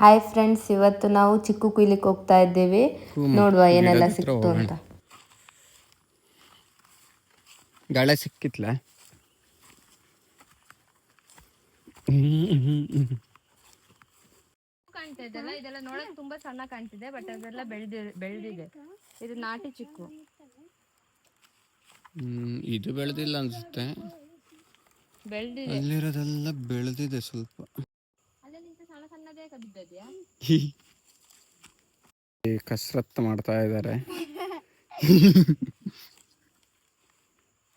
Hi friends, ಇವತ್ತು ನಾವು ಚಿಕ್ಕು ಕುಯ್ಲಿಕ್ಕೆ ಹೋಗ್ತಾ ಇದ್ದೇವೆ. ನೋಡುವ ಏನೆಲ್ಲ ಸಿಕ್ತು ಅಂತ. ಗಾಳಿ ಸಿಕ್ಕಿತ್ಲ ಕಾಣ್ತಾ ಇದೆಲ್ಲ, ಇದೆಲ್ಲ ನೋಡಕ್ ತುಂಬಾ ಸಣ್ಣ ಕಾಣ್ತಿದೆ, ಬಟ್ ಅದೆಲ್ಲ ಬೆಳೆದಿದೆ. ಇದು ನಾಟಿ ಚಿಕ್ಕು. ಇದು ಬೆಳೆದಿಲ್ಲ ಅನ್ಸುತ್ತೆ, ಬೆಳೆದಿದೆ. ಅಲ್ಲಿರೋದೆಲ್ಲ ಬೆಳೆದಿದೆ ಸ್ವಲ್ಪ. ಸಣ್ಣ ಸಣ್ಣದೇ ಕದ್ದಿದ್ಯಾ? ಕಸರತ್ತು ಮಾಡ್ತಾ ಇದ್ದಾರೆ.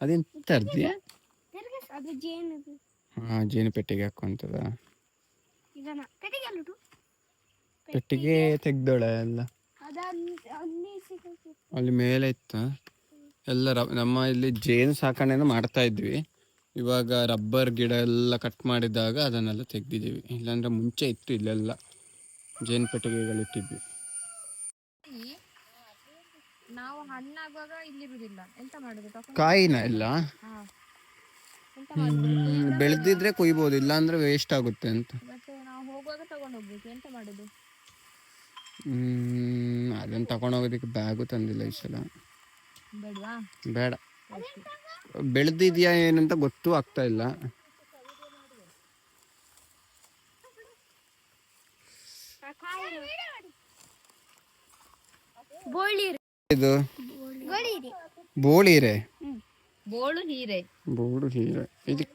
ಅದೆಂತ ಅರ್ದಿಯಾ? ಹಾ, ಜೇನು ಪೆಟ್ಟಿಗೆ ಹಾಕುವಂತದ. ಪೆಟ್ಟಿಗೆ ತೆಗ್ದೋಳೆ ಎಲ್ಲ ಅಲ್ಲಿ ಮೇಲೆ ಇತ್ತು ಎಲ್ಲ. ನಮ್ಮ ಇಲ್ಲಿ ಜೇನು ಸಾಕಣೆನ ಮಾಡ್ತಾ ಇದ್ವಿ. ಇವಾಗ ರಬ್ಬರ್ ಗಿಡ ಎಲ್ಲ ಕಟ್ ಮಾಡಿದಾಗ ಅದನ್ನೆಲ್ಲ ತೆಗ್ದಿದ್ದೀವಿ. ಇಲ್ಲಾಂದ್ರೆ ಮುಂಚೆ ಇತ್ತು ಇಲ್ಲೆಲ್ಲ ಜೇನು ಪೆಟ್ಟಿಗೆಗಳಿಟ್ಟಿದ್ವಿ. ನಾವು ಹಣ್ಣಾಗುವಾಗ ಇಲ್ಲಿರುವುದಿಲ್ಲ, ಎಂತ ಮಾಡುದು? ಕಾಯಿನ ಎಲ್ಲ ಬೆಳೆದಿದ್ರೆ ಕೊಯ್ಬೋದು, ಇಲ್ಲಾಂದ್ರೆ ವೇಸ್ಟ್ ಆಗುತ್ತೆ ಅಂತ. ಮತ್ತೆ ನಾವು ಹೋಗುವಾಗ ತಗೊಂಡು ಹೋಗ್ಬೇಕು, ಎಂತ ಮಾಡುದು? ಅದನ್ನ ತಗೊಂಡು ಹೋಗೋದಕ್ಕೆ ಬ್ಯಾಗು ತಂದಿಲ್ಲ ಈ ಸಲ. ಬೇಡ, ಬೆಳೆದಿದ್ಯಾ ಏನಂತ ಗೊತ್ತೂ ಆಗ್ತಾ ಇಲ್ಲ. ಇದು ಬೋಳಿರೆ, ಬೋಳು ಹೀರೆ. ಬೋಳು ಹೀರೆ, ಇದು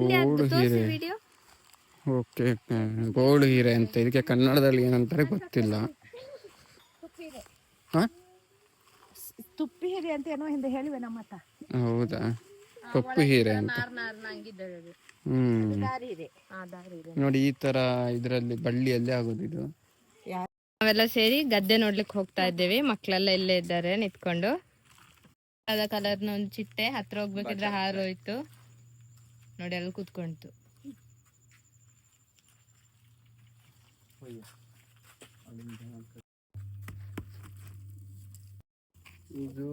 ಬೋಳು ಹೀರೆ. ಓಕೆ, ಬೋಳು ಹೀರೆ ಅಂತ. ಇದಕ್ಕೆ ಕನ್ನಡದಲ್ಲಿ ಏನಂತಾರೆ ಗೊತ್ತಿಲ್ಲ. ತುಪ್ಪಿ ಹೀರೆ ಅಂತ ಏನೋ ಹಿಂದೆ ಹೇಳಿವೆ ನಮ್ಮ ಹತ್ರ. ಹೌದಾ, ಕಪ್ಪು ಹೀರೆ ಅಂತ. ನೋಡಿ, ಈ ತರ ಇದರಲ್ಲಿ ಬಳ್ಳಿಯಲ್ಲೇ ಆಗೋದು ಇದು. ನಾವೆಲ್ಲ ಸೇರಿ ಗದ್ದೆ ನೋಡ್ಲಿಕ್ಕೆ ಹೋಗ್ತಾ ಇದ್ದೇವೆ. ಮಕ್ಕಳೆಲ್ಲ ಇಲ್ಲೇ ಇದ್ದಾರೆ ನಿಂತ್ಕೊಂಡು. ಅದ ಕಲರ್ನ ಒಂದು ಚಿಟ್ಟೆ ಹತ್ರ ಹೋಗ್ಬೇಕಿದ್ರೆ ಹಾರೋಯ್ತು ನೋಡಿ, ಅಲ್ಲಿ ಕೂತ್ಕೊಂತು. ಇದು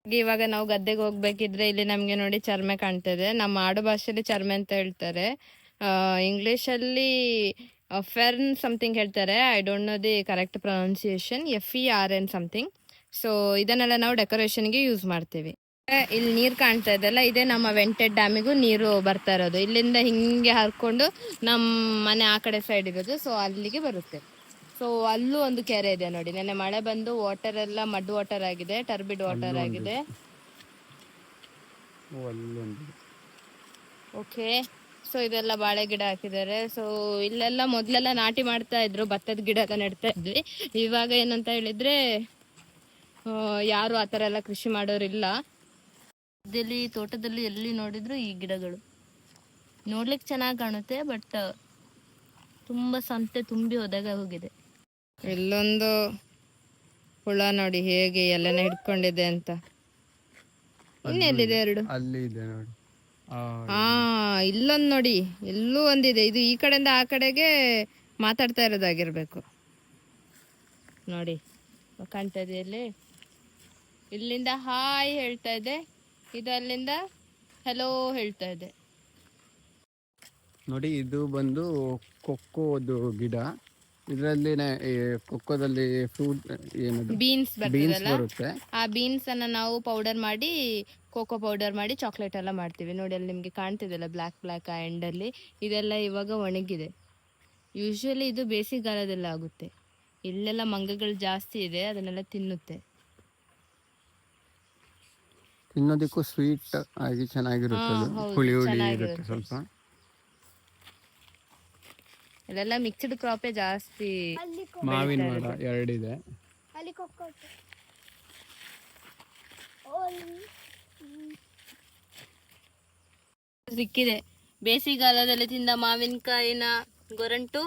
ಇವಾಗ ನಾವು ಗದ್ದೆಗೆ ಹೋಗ್ಬೇಕಿದ್ರೆ ಇಲ್ಲಿ ನಮ್ಗೆ ನೋಡಿ ಚರ್ಮೆ ಕಾಣ್ತದೆ. ನಮ್ಮ ಆಡು ಭಾಷೆಯಲ್ಲಿ ಚರ್ಮೆ ಅಂತ ಹೇಳ್ತಾರೆ, ಇಂಗ್ಲಿಷ್ ಅಲ್ಲಿ ಫೆರ್ನ್ ಸಮಥಿಂಗ್ ಹೇಳ್ತಾರೆ. I don't know the correct pronunciation. FERN something. So ಇದನ್ನೆಲ್ಲ ನಾವು ಡೆಕೋರೇಷನ್ಗೆ ಯೂಸ್ ಮಾಡ್ತೀವಿ. ಇಲ್ಲಿ ನೀರ್ ಕಾಣ್ತಾ ಇದೆಲ್ಲ, ಇದೇ ನಮ್ಮ ವೆಂಟೆಡ್ ಡ್ಯಾಮಿಗೂ ನೀರು ಬರ್ತಾ ಇರೋದು. ಇಲ್ಲಿಂದ ಹಿಂಗೆ ಹರ್ಕೊಂಡು ನಮ್ಮ ಮನೆ ಆ ಕಡೆ ಸೈಡ್ ಇರೋದು, ಸೊ ಅಲ್ಲಿಗೆ ಬರುತ್ತೆ. ಸೊ ಅಲ್ಲೂ ಒಂದು ಕೆರೆ ಇದೆ ನೋಡಿ. ನೆನ್ನೆ ಮಳೆ ಬಂದು ವಾಟರ್ ಎಲ್ಲ ಮಡ್ ವಾಟರ್ ಆಗಿದೆ, ಟರ್ಬಿಡ್ ವಾಟರ್ ಆಗಿದೆ. ಓಕೆ, ಸೊ ಇದೆಲ್ಲ ಬಾಳೆ ಗಿಡ ಹಾಕಿದ್ದಾರೆ. ಸೊ ಇಲ್ಲೆಲ್ಲ ಮೊದ್ಲೆಲ್ಲ ನಾಟಿ ಮಾಡ್ತಾ ಇದ್ರು, ಭತ್ತದ ಗಿಡ ಎಲ್ಲ ನೆಡ್ತಾ ಇದ್ವಿ. ಇವಾಗ ಏನಂತ ಹೇಳಿದ್ರೆ ಯಾರು ಆತರ ಎಲ್ಲ ಕೃಷಿ ಮಾಡೋರಿಲ್ಲ. ಗದ್ದೆಲಿ, ತೋಟದಲ್ಲಿ ಎಲ್ಲಿ ನೋಡಿದ್ರು ಈ ಗಿಡಗಳು ನೋಡ್ಲಿಕ್ಕೆ ಚೆನ್ನಾಗಿ ಕಾಣುತ್ತೆ, ಬಟ್ ತುಂಬಾ ಸಂತೆ ತುಂಬಿ ಹೋದಾಗ ಹೋಗಿದೆ. ಇಲ್ಲೊಂದು ಹುಳ ನೋಡಿ ಹೇಗೆ ಎಲ್ಲನ ಹಿಡ್ಕೊಂಡಿದೆ ಅಂತ. ಇನ್ನೆಲ್ಲಿದೆ? ಎರಡು ಅಲ್ಲಿ ಇದೆ ನೋಡಿ. ಇಲ್ಲೊಂದು ನೋಡಿ, ಎಲ್ಲೂ ಒಂದಿದೆ. ಇದು ಈ ಕಡೆಯಿಂದ ಆ ಕಡೆಗೆ ಮಾತಾಡ್ತಾ ಇರೋದಾಗಿರ್ಬೇಕು ನೋಡಿ. ಕಾಣ್ತಾ ಇದೆ ಇಲ್ಲಿ. ಇಲ್ಲಿಂದ ಹಾಯ್ ಹೇಳ್ತಾ ಇದೆ, ಇದು ಅಲ್ಲಿಂದ ಹೆಲೋ ಹೇಳ್ತಾ ಇದೆ ನೋಡಿ. ಇದು ಬಂದು ಕೊಕ್ಕೋದು ಗಿಡ. ಇದರಲ್ಲಿ ಕೊಕ್ಕೋದಲ್ಲಿ ಫ್ರೂಟ್ ಏನದು ಬೀನ್ಸ್ ಬರುತ್ತೆ. ಆ ಬೀನ್ಸ್ ಅನ್ನ ನಾವು ಪೌಡರ್ ಮಾಡಿ, ಕೋಕೋ ಪೌಡರ್ ಮಾಡಿ ಚಾಕ್ಲೇಟ್ ಎಲ್ಲ ಮಾಡ್ತೀವಿ ನೋಡಿ. ಅಲ್ಲಿ ನಿಮ್ಗೆ ಕಾಣ್ತಿದೆಲ್ಲ ಬ್ಲಾಕ್ ಆ ಎಂಡ್ ಅಲ್ಲಿ. ಇದೆಲ್ಲ ಇವಾಗ ಒಣಗಿದೆ. ಯೂಶುವಲಿ ಇದು ಬೇಸಿಗೆಗಾಲದಲ್ಲಿ ಆಗುತ್ತೆ. ಇಲ್ಲೆಲ್ಲ ಮಂಗಗಳು ಜಾಸ್ತಿ ಇದೆ, ಅದನ್ನೆಲ್ಲ ತಿನ್ನುತ್ತೆ. ತಿನ್ನೋದಕ್ಕೂ ಸ್ವೀಟ್ ಆಗಿ ಚೆನ್ನಾಗಿರುತ್ತೆ, ಹುಳಿ ಇರುತ್ತೆ ಸ್ವಲ್ಪ. ಇದೆಲ್ಲ ಮಿಕ್ಸ್ಡ್ ಕ್ರಾಪೇ ಜಾಸ್ತಿ. ಮಾವಿನ ಮರ ಎರಡಿದೆ. ಸಿಕ್ಕಿದೆ. ಬೇಸಿಗೆಗಾಲದಲ್ಲಿ ತಿಂದ ಮಾವಿನಕಾಯಿನ ಗೊರಂಟು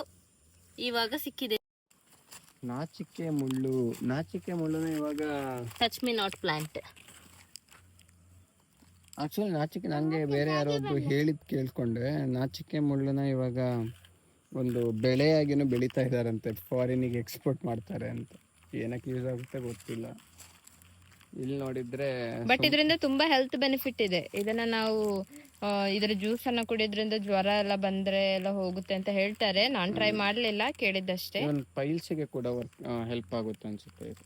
ಇವಾಗ ಸಿಕ್ಕಿದೆ. ನಾಚಿಕೆ ಮುಳ್ಳುನ ಇವಾಗ touch me not plant. Actually ನಾಚಿಕೆ ನಂಗೆ ಬೇರೆ ಯಾರೊಬ್ರು ಹೇಳಿದ್ ಕೇಳ್ಕೊಂಡೆ. ನಾಚಿಕೆ ಮುಳ್ಳುನ ಇವಾಗ ಒಂದು ಬೆಳೆಯಾಗಿನೂ ಬೆಳೀತಾ ಇದ್ದಾರಂತೆ, ಫಾರಿನಿಗೆ ಎಕ್ಸ್ಪೋರ್ಟ್ ಮಾಡ್ತಾರೆ ಅಂತ. ಏನಕ್ಕೆ ಯೂಸ್ ಆಗುತ್ತೆ ಗೊತ್ತಿಲ್ಲ. ಇಲ್ಲಿ ನೋಡಿದ್ರೆ ಬಟ್ ಇದರಿಂದ ತುಂಬಾ ಹೆಲ್ತ್ ಬೆನಿಫಿಟ್ ಇದೆ. ಇದನ್ನ ನಾವು ಇದರ ಜ್ಯೂಸ್ ಅನ್ನ ಕುಡಿಯೋದ್ರಿಂದ ಜ್ವರ ಎಲ್ಲ ಬಂದ್ರೆ ಎಲ್ಲ ಹೋಗುತ್ತೆ ಅಂತ ಹೇಳ್ತಾರೆ. ನಾನ್ ಟ್ರೈ ಮಾಡ್ಲಿಲ್ಲ, ಕೇಳಿದ್ದಷ್ಟೇ. ಪೈಲ್ಸ್ಗೆ ಕೂಡ ಹೆಲ್ಪ್ ಆಗುತ್ತೆ ಅನ್ಸುತ್ತೆ ಇದು.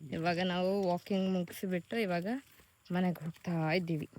ಇವಾಗ ನಾವು ವಾಕಿಂಗ್ ಮುಗಿಸಿಬಿಟ್ಟು ಇವಾಗ ಮನೆಗೆ ಹೋಗ್ತಾ ಇದ್ದೀವಿ.